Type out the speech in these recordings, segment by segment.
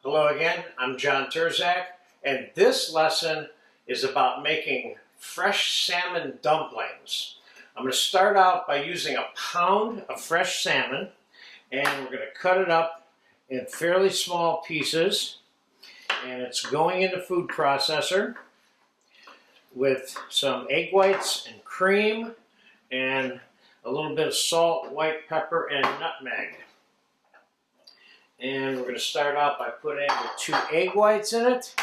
Hello again, I'm John Terzak, and this lesson is about making fresh salmon dumplings. I'm going to start out by using a pound of fresh salmon, and we're going to cut it up in fairly small pieces, and it's going in the food processor with some egg whites and cream and a little bit of salt, white pepper, and nutmeg. And we're going to start out by putting the 2 egg whites in it.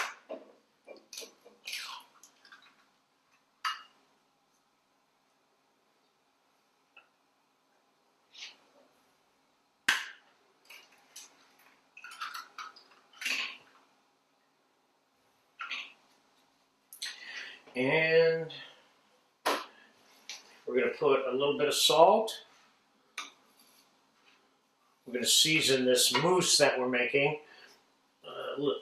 And we're going to put a little bit of salt. We're going to season this mousse that we're making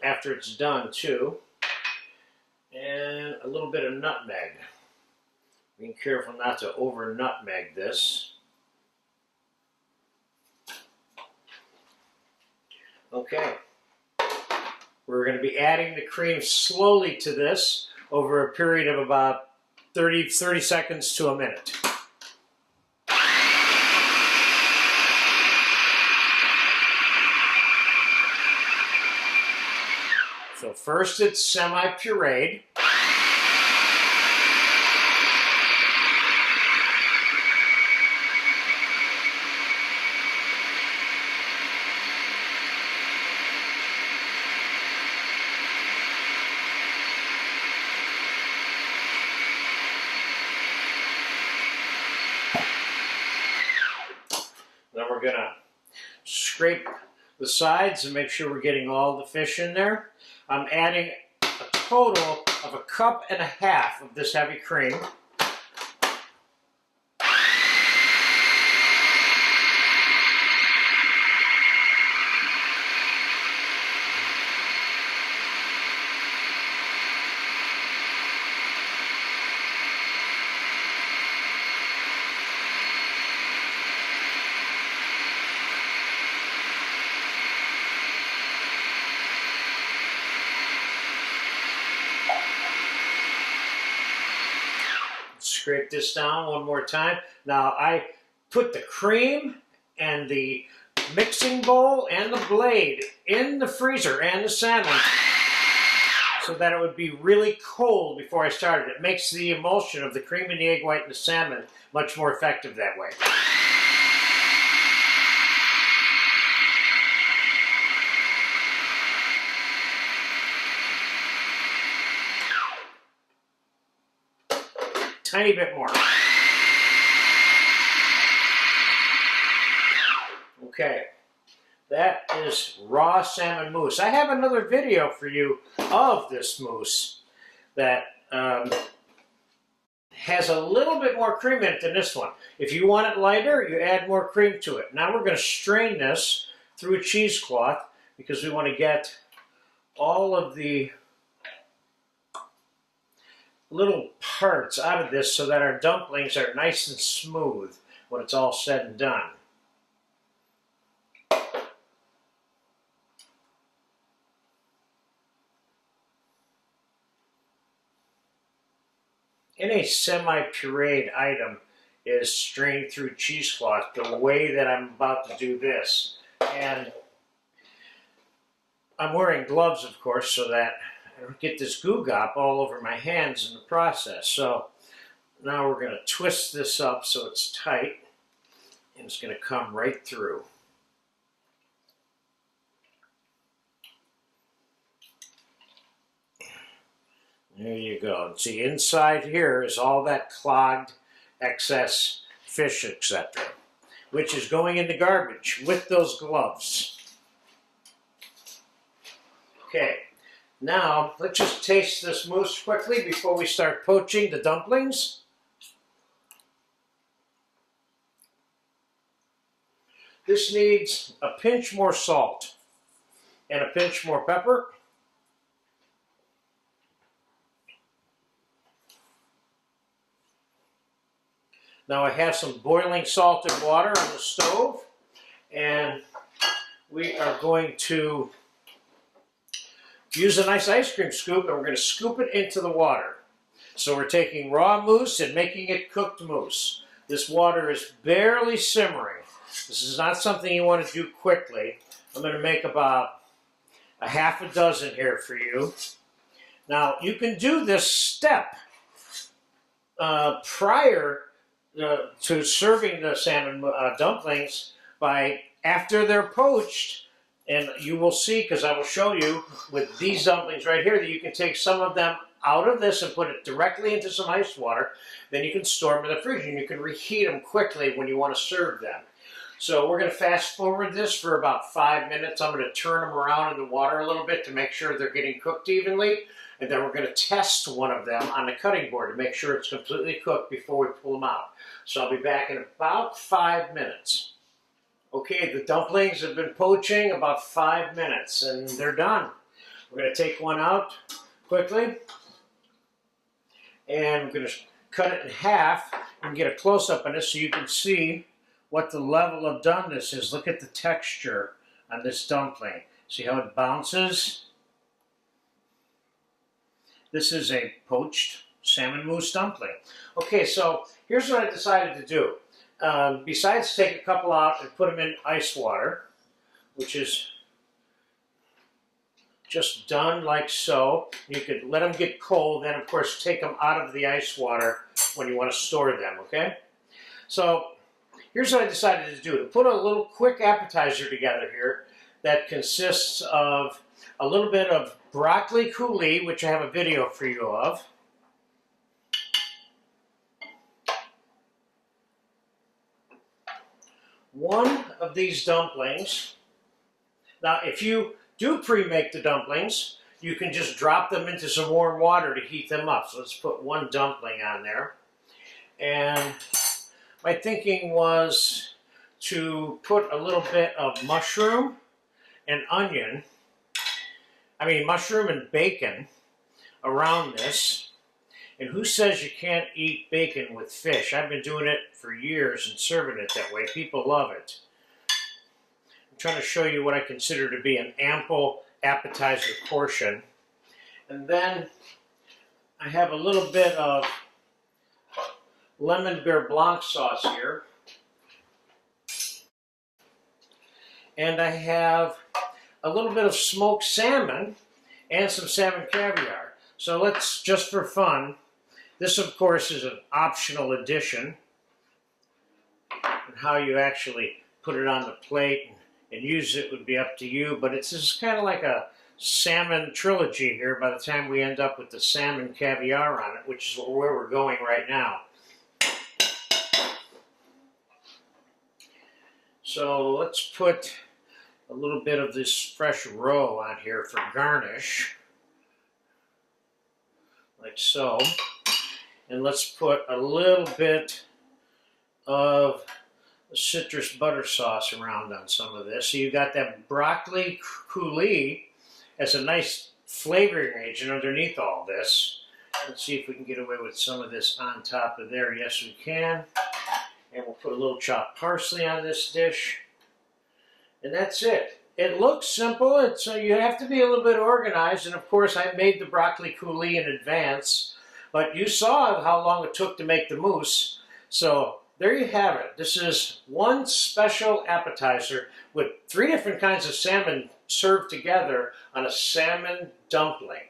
after it's done too. And a little bit of nutmeg. Being careful not to over nutmeg this. Okay. We're going to be adding the cream slowly to this over a period of about 30 seconds to a minute. So first it's semi-pureed. Then we're going to scrape the sides and make sure we're getting all the fish in there. I'm adding a total of 1.5 cups of this heavy cream. Scrape this down one more time. Now I put the cream and the mixing bowl and the blade in the freezer and the salmon so that it would be really cold before I started. It makes the emulsion of the cream and the egg white and the salmon much more effective that way. Tiny bit more. Okay, that is raw salmon mousse. I have another video for you of this mousse that has a little bit more cream in it than this one. If you want it lighter, you add more cream to it. Now we're going to strain this through a cheesecloth because we want to get all of the little parts out of this so that our dumplings are nice and smooth when it's all said and done. Any semi-pureed item is strained through cheesecloth the way that I'm about to do this. And I'm wearing gloves, of course, so that I don't get this goo gop all over my hands in the process. So now we're going to twist this up so it's tight, and it's going to come right through. There you go. And see, inside here is all that clogged excess fish, etc., which is going in the garbage with those gloves. Okay. Now, let's just taste this mousse quickly before we start poaching the dumplings. This needs a pinch more salt and a pinch more pepper. Now I have some boiling salted water on the stove, and we are going to use a nice ice cream scoop, and we're going to scoop it into the water. So we're taking raw mousse and making it cooked mousse. This water is barely simmering. This is not something you want to do quickly. I'm going to make about a half a dozen here for you. Now, you can do this step prior to serving the salmon dumplings by after they're poached, and you will see, because I will show you with these dumplings right here, that you can take some of them out of this and put it directly into some ice water. Then you can store them in the fridge, and you can reheat them quickly when you want to serve them. So we're going to fast forward this for about 5 minutes. I'm going to turn them around in the water a little bit to make sure they're getting cooked evenly. And then we're going to test one of them on the cutting board to make sure it's completely cooked before we pull them out. So I'll be back in about 5 minutes. Okay, the dumplings have been poaching about 5 minutes, and they're done. We're going to take one out quickly, and we're going to cut it in half and get a close-up on this so you can see what the level of doneness is. Look at the texture on this dumpling. See how it bounces? This is a poached salmon mousse dumpling. Okay, so here's what I decided to do. Besides take a couple out and put them in ice water, which is just done like so. You could let them get cold, then of course take them out of the ice water when you want to store them, okay? So here's what I decided to do. To put a little quick appetizer together here that consists of a little bit of broccoli coulis, which I have a video for you of. One of these dumplings. Now, if you do pre-make the dumplings, you can just drop them into some warm water to heat them up. So let's put one dumpling on there. And my thinking was to put a little bit of mushroom and onion, mushroom and bacon around this. And who says you can't eat bacon with fish? I've been doing it for years and serving it that way. People love it. I'm trying to show you what I consider to be an ample appetizer portion. And then I have a little bit of lemon beurre blanc sauce here. And I have a little bit of smoked salmon and some salmon caviar. So let's, just for fun, this of course is an optional addition. And how you actually put it on the plate and use it would be up to you, but it's just kind of like a salmon trilogy here by the time we end up with the salmon caviar on it, which is where we're going right now. So let's put a little bit of this fresh roe on here for garnish, like so. And let's put a little bit of citrus butter sauce around on some of this. So you got that broccoli coulis as a nice flavoring agent underneath all this. Let's see if we can get away with some of this on top of there. Yes, we can. And we'll put a little chopped parsley on this dish. And that's it. It looks simple. You have to be a little bit organized. And of course, I made the broccoli coulis in advance. But you saw how long it took to make the mousse. So there you have it. This is one special appetizer with 3 different kinds of salmon served together on a salmon dumpling.